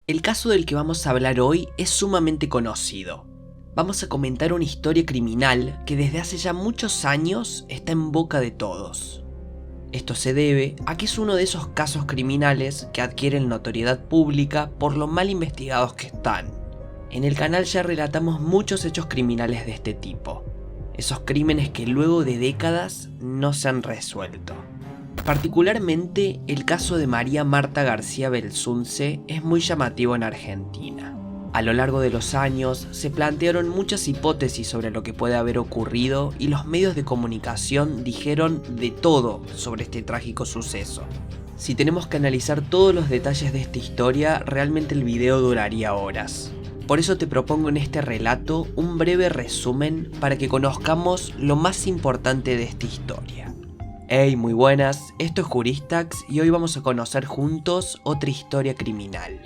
El caso del que vamos a hablar hoy es sumamente conocido. Vamos a comentar una historia criminal que desde hace ya muchos años está en boca de todos. Esto se debe a que es uno de esos casos criminales que adquieren notoriedad pública por lo mal investigados que están. En el canal ya relatamos muchos hechos criminales de este tipo. Esos crímenes que luego de décadas no se han resuelto. Particularmente, el caso de María Marta García Belsunce es muy llamativo en Argentina. A lo largo de los años se plantearon muchas hipótesis sobre lo que puede haber ocurrido y los medios de comunicación dijeron de todo sobre este trágico suceso. Si tenemos que analizar todos los detalles de esta historia, realmente el video duraría horas. Por eso te propongo en este relato un breve resumen para que conozcamos lo más importante de esta historia. Hey, muy buenas, esto es Juristax y hoy vamos a conocer juntos otra historia criminal.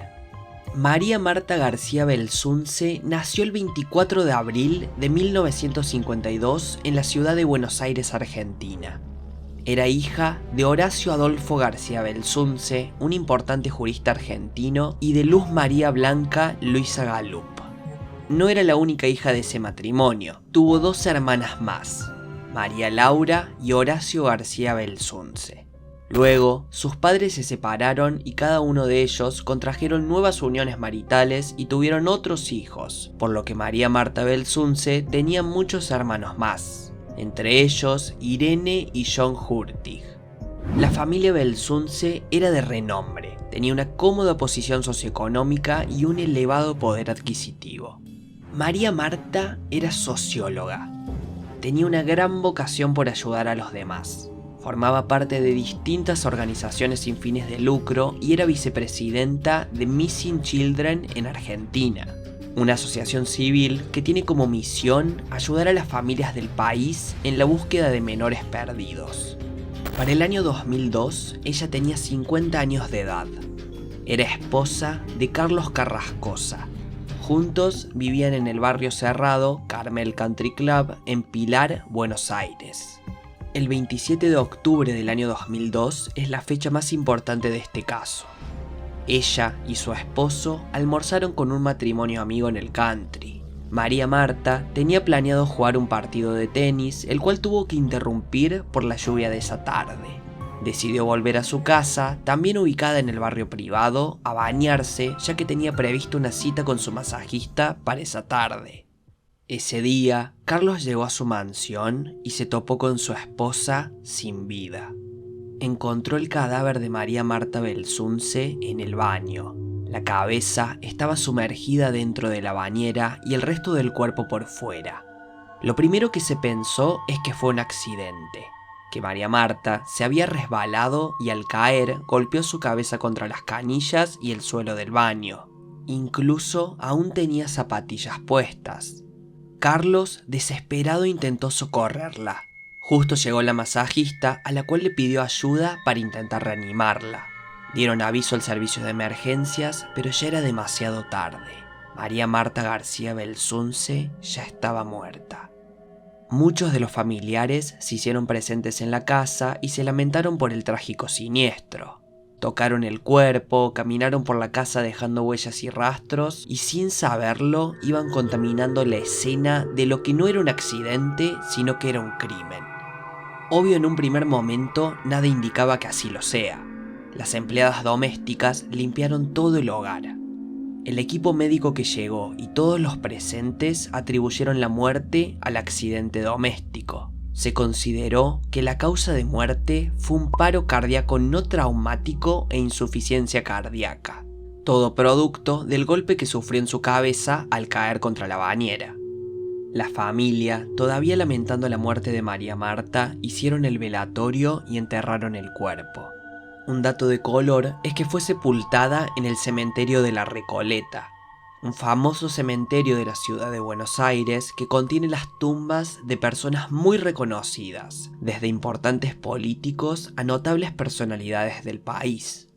María Marta García Belsunce nació el 24 de abril de 1952 en la ciudad de Buenos Aires, Argentina. Era hija de Horacio Adolfo García Belsunce, un importante jurista argentino, y de Luz María Blanca Luisa Galup. No era la única hija de ese matrimonio, tuvo dos hermanas más, María Laura y Horacio García Belsunce. Luego, sus padres se separaron y cada uno de ellos contrajeron nuevas uniones maritales y tuvieron otros hijos, por lo que María Marta Belsunce tenía muchos hermanos más, entre ellos Irene y John Hurtig. La familia Belsunce era de renombre, tenía una cómoda posición socioeconómica y un elevado poder adquisitivo. María Marta era socióloga. Tenía una gran vocación por ayudar a los demás. Formaba parte de distintas organizaciones sin fines de lucro y era vicepresidenta de Missing Children en Argentina, una asociación civil que tiene como misión ayudar a las familias del país en la búsqueda de menores perdidos. Para el año 2002, ella tenía 50 años de edad. Era esposa de Carlos Carrascosa. Juntos vivían en el barrio cerrado Carmel Country Club en Pilar, Buenos Aires. El 27 de octubre del año 2002 es la fecha más importante de este caso. Ella y su esposo almorzaron con un matrimonio amigo en el country. María Marta tenía planeado jugar un partido de tenis, el cual tuvo que interrumpir por la lluvia de esa tarde. Decidió volver a su casa, también ubicada en el barrio privado, a bañarse, ya que tenía previsto una cita con su masajista para esa tarde. Ese día, Carlos llegó a su mansión y se topó con su esposa sin vida. Encontró el cadáver de María Marta Belsunce en el baño. La cabeza estaba sumergida dentro de la bañera y el resto del cuerpo por fuera. Lo primero que se pensó es que fue un accidente, que María Marta se había resbalado y al caer golpeó su cabeza contra las canillas y el suelo del baño. Incluso aún tenía zapatillas puestas. Carlos, desesperado, intentó socorrerla. Justo llegó la masajista, a la cual le pidió ayuda para intentar reanimarla. Dieron aviso al servicio de emergencias, pero ya era demasiado tarde. María Marta García Belsunce ya estaba muerta. Muchos de los familiares se hicieron presentes en la casa y se lamentaron por el trágico siniestro. Tocaron el cuerpo, caminaron por la casa dejando huellas y rastros y sin saberlo iban contaminando la escena de lo que no era un accidente, sino que era un crimen. Obvio, en un primer momento nada indicaba que así lo sea. Las empleadas domésticas limpiaron todo el hogar. El equipo médico que llegó y todos los presentes atribuyeron la muerte al accidente doméstico. Se consideró que la causa de muerte fue un paro cardíaco no traumático e insuficiencia cardíaca, todo producto del golpe que sufrió en su cabeza al caer contra la bañera. La familia, todavía lamentando la muerte de María Marta, hicieron el velatorio y enterraron el cuerpo. Un dato de color es que fue sepultada en el cementerio de La Recoleta, un famoso cementerio de la ciudad de Buenos Aires que contiene las tumbas de personas muy reconocidas, desde importantes políticos a notables personalidades del país.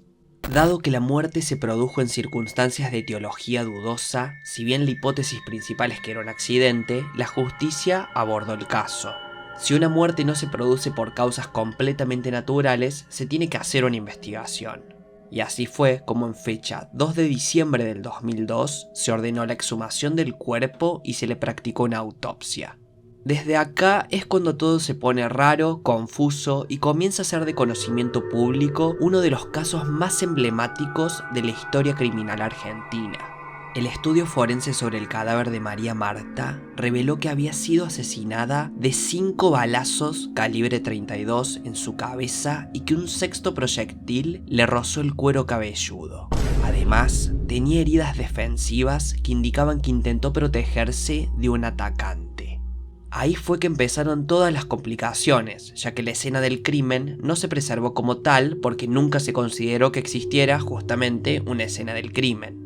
Dado que la muerte se produjo en circunstancias de etiología dudosa, si bien la hipótesis principal es que era un accidente, la justicia abordó el caso. Si una muerte no se produce por causas completamente naturales, se tiene que hacer una investigación. Y así fue como en fecha 2 de diciembre del 2002 se ordenó la exhumación del cuerpo y se le practicó una autopsia. Desde acá es cuando todo se pone raro, confuso y comienza a ser de conocimiento público uno de los casos más emblemáticos de la historia criminal argentina. El estudio forense sobre el cadáver de María Marta reveló que había sido asesinada de 5 balazos calibre 32 en su cabeza y que un sexto proyectil le rozó el cuero cabelludo. Además, tenía heridas defensivas que indicaban que intentó protegerse de un atacante. Ahí fue que empezaron todas las complicaciones, ya que la escena del crimen no se preservó como tal porque nunca se consideró que existiera justamente una escena del crimen.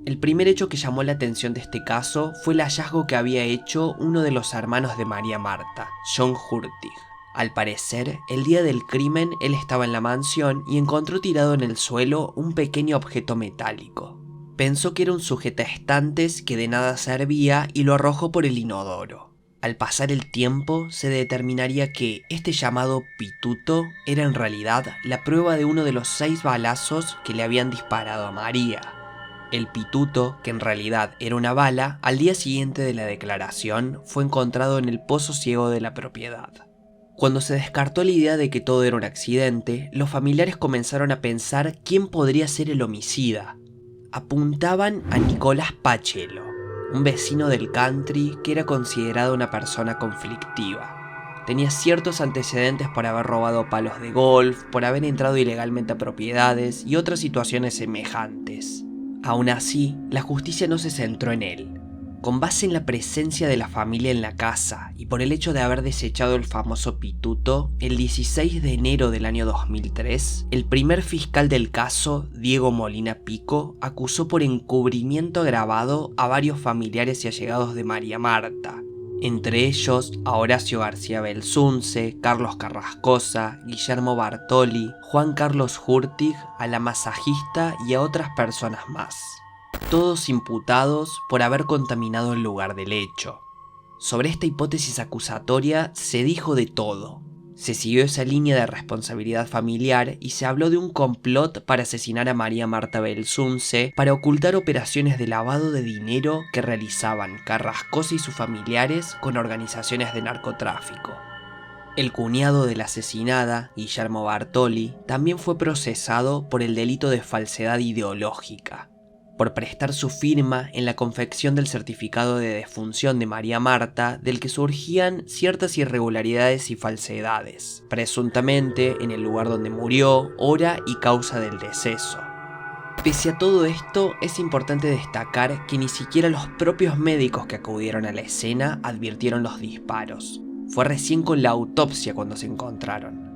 El primer hecho que llamó la atención de este caso fue el hallazgo que había hecho uno de los hermanos de María Marta, John Hurtig. Al parecer, el día del crimen él estaba en la mansión y encontró tirado en el suelo un pequeño objeto metálico. Pensó que era un sujetaestantes que de nada servía y lo arrojó por el inodoro. Al pasar el tiempo, se determinaría que este llamado pituto era en realidad la prueba de uno de los 6 balazos que le habían disparado a María. El pituto, que en realidad era una bala, al día siguiente de la declaración fue encontrado en el pozo ciego de la propiedad. Cuando se descartó la idea de que todo era un accidente, los familiares comenzaron a pensar quién podría ser el homicida. Apuntaban a Nicolás Pachelo, un vecino del country que era considerado una persona conflictiva. Tenía ciertos antecedentes por haber robado palos de golf, por haber entrado ilegalmente a propiedades y otras situaciones semejantes. Aún así, la justicia no se centró en él. Con base en la presencia de la familia en la casa y por el hecho de haber desechado el famoso pituto, el 16 de enero del año 2003, el primer fiscal del caso, Diego Molina Pico, acusó por encubrimiento agravado a varios familiares y allegados de María Marta, entre ellos a Horacio García Belsunce, Carlos Carrascosa, Guillermo Bartoli, Juan Carlos Hurtig, a la masajista y a otras personas más. Todos imputados por haber contaminado el lugar del hecho. Sobre esta hipótesis acusatoria se dijo de todo. Se siguió esa línea de responsabilidad familiar y se habló de un complot para asesinar a María Marta Belsunce para ocultar operaciones de lavado de dinero que realizaban Carrascosa y sus familiares con organizaciones de narcotráfico. El cuñado de la asesinada, Guillermo Bartoli, también fue procesado por el delito de falsedad ideológica, por prestar su firma en la confección del certificado de defunción de María Marta, del que surgían ciertas irregularidades y falsedades, presuntamente en el lugar donde murió, hora y causa del deceso. Pese a todo esto, es importante destacar que ni siquiera los propios médicos que acudieron a la escena advirtieron los disparos. Fue recién con la autopsia cuando se encontraron.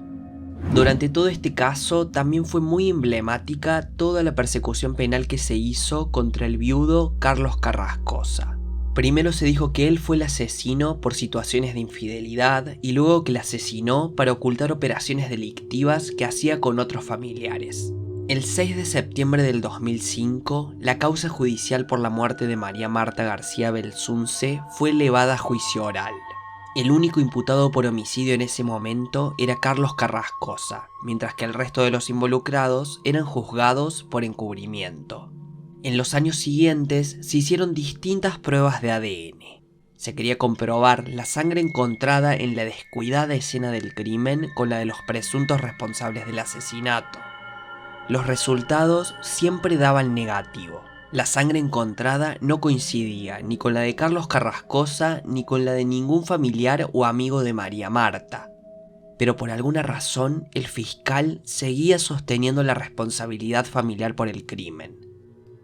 Durante todo este caso también fue muy emblemática toda la persecución penal que se hizo contra el viudo Carlos Carrascosa. Primero se dijo que él fue el asesino por situaciones de infidelidad y luego que la asesinó para ocultar operaciones delictivas que hacía con otros familiares. El 6 de septiembre del 2005, la causa judicial por la muerte de María Marta García Belsunce fue elevada a juicio oral. El único imputado por homicidio en ese momento era Carlos Carrascosa, mientras que el resto de los involucrados eran juzgados por encubrimiento. En los años siguientes se hicieron distintas pruebas de ADN. Se quería comprobar la sangre encontrada en la descuidada escena del crimen con la de los presuntos responsables del asesinato. Los resultados siempre daban negativo. La sangre encontrada no coincidía ni con la de Carlos Carrascosa ni con la de ningún familiar o amigo de María Marta. Pero por alguna razón el fiscal seguía sosteniendo la responsabilidad familiar por el crimen.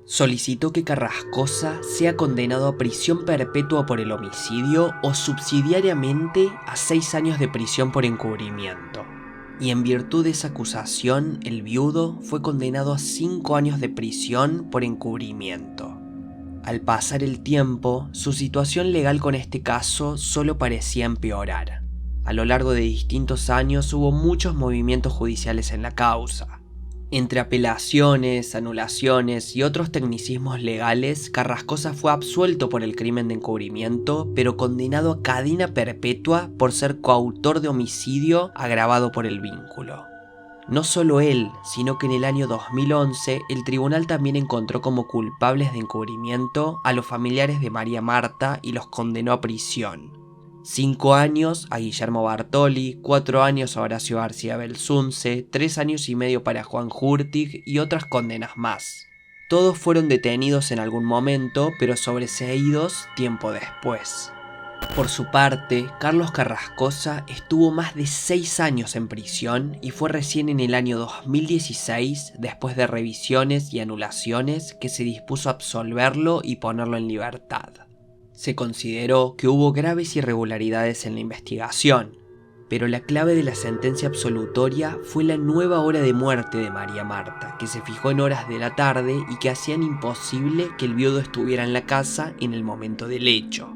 Solicitó que Carrascosa sea condenado a prisión perpetua por el homicidio o subsidiariamente a 6 años de prisión por encubrimiento. Y en virtud de esa acusación, el viudo fue condenado a 5 años de prisión por encubrimiento. Al pasar el tiempo, su situación legal con este caso solo parecía empeorar. A lo largo de distintos años hubo muchos movimientos judiciales en la causa. Entre apelaciones, anulaciones y otros tecnicismos legales, Carrascosa fue absuelto por el crimen de encubrimiento, pero condenado a cadena perpetua por ser coautor de homicidio agravado por el vínculo. No solo él, sino que en el año 2011 el tribunal también encontró como culpables de encubrimiento a los familiares de María Marta y los condenó a prisión. 5 años a Guillermo Bartoli, 4 años a Horacio García Belsunce, 3 años y medio para Juan Hurtig y otras condenas más. Todos fueron detenidos en algún momento, pero sobreseídos tiempo después. Por su parte, Carlos Carrascosa estuvo más de 6 años en prisión y fue recién en el año 2016, después de revisiones y anulaciones, que se dispuso a absolverlo y ponerlo en libertad. Se consideró que hubo graves irregularidades en la investigación, pero la clave de la sentencia absolutoria fue la nueva hora de muerte de María Marta, que se fijó en horas de la tarde y que hacían imposible que el viudo estuviera en la casa en el momento del hecho.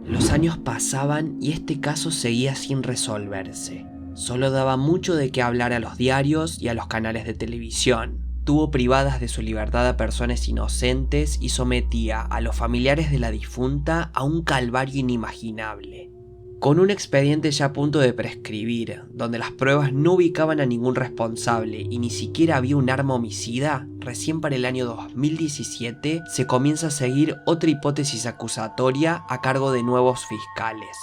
Los años pasaban y este caso seguía sin resolverse. Solo daba mucho de qué hablar a los diarios y a los canales de televisión. Tuvo privadas de su libertad a personas inocentes y sometía a los familiares de la difunta a un calvario inimaginable. Con un expediente ya a punto de prescribir, donde las pruebas no ubicaban a ningún responsable y ni siquiera había un arma homicida, recién para el año 2017 se comienza a seguir otra hipótesis acusatoria a cargo de nuevos fiscales.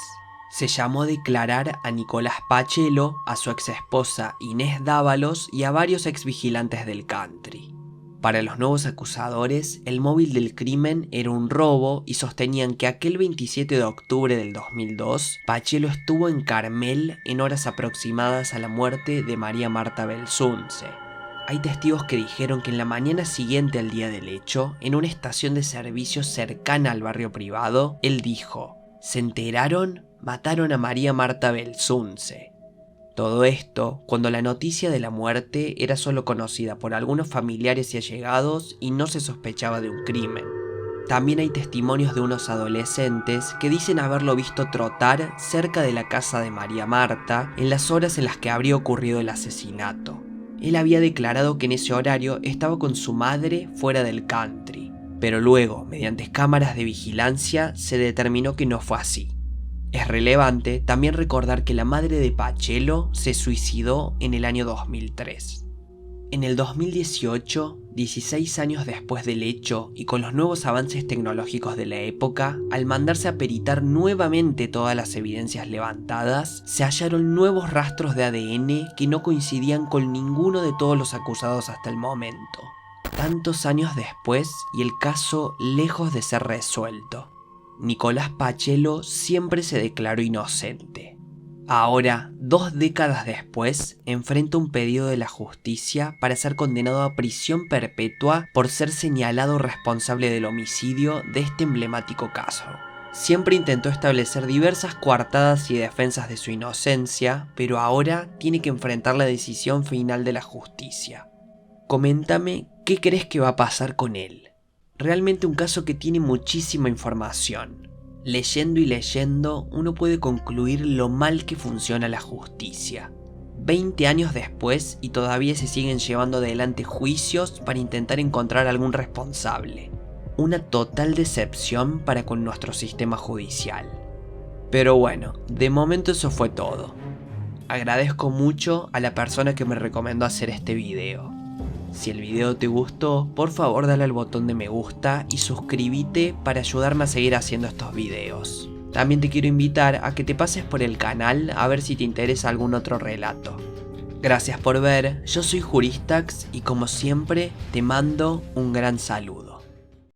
Se llamó a declarar a Nicolás Pachelo, a su exesposa Inés Dávalos y a varios exvigilantes del country. Para los nuevos acusadores, el móvil del crimen era un robo y sostenían que aquel 27 de octubre del 2002, Pachelo estuvo en Carmel en horas aproximadas a la muerte de María Marta Belsunce. Hay testigos que dijeron que en la mañana siguiente al día del hecho, en una estación de servicio cercana al barrio privado, él dijo: «¿Se enteraron? Mataron a María Marta Belsunce». Todo esto cuando la noticia de la muerte era solo conocida por algunos familiares y allegados y no se sospechaba de un crimen. También hay testimonios de unos adolescentes que dicen haberlo visto trotar cerca de la casa de María Marta en las horas en las que habría ocurrido el asesinato. Él había declarado que en ese horario estaba con su madre fuera del country, pero luego, mediante cámaras de vigilancia, se determinó que no fue así. Es relevante también recordar que la madre de Pachelo se suicidó en el año 2003. En el 2018, 16 años después del hecho y con los nuevos avances tecnológicos de la época, al mandarse a peritar nuevamente todas las evidencias levantadas, se hallaron nuevos rastros de ADN que no coincidían con ninguno de todos los acusados hasta el momento. Tantos años después y el caso lejos de ser resuelto. Nicolás Pachelo siempre se declaró inocente. Ahora, 2 décadas después, enfrenta un pedido de la justicia para ser condenado a prisión perpetua por ser señalado responsable del homicidio de este emblemático caso. Siempre intentó establecer diversas coartadas y defensas de su inocencia, pero ahora tiene que enfrentar la decisión final de la justicia. Coméntame, ¿qué crees que va a pasar con él? Realmente un caso que tiene muchísima información. Leyendo y leyendo, uno puede concluir lo mal que funciona la justicia. 20 años después y todavía se siguen llevando adelante juicios para intentar encontrar algún responsable. Una total decepción para con nuestro sistema judicial. Pero bueno, de momento eso fue todo. Agradezco mucho a la persona que me recomendó hacer este video. Si el video te gustó, por favor dale al botón de me gusta y suscríbete para ayudarme a seguir haciendo estos videos. También te quiero invitar a que te pases por el canal a ver si te interesa algún otro relato. Gracias por ver, yo soy Juristax y como siempre te mando un gran saludo.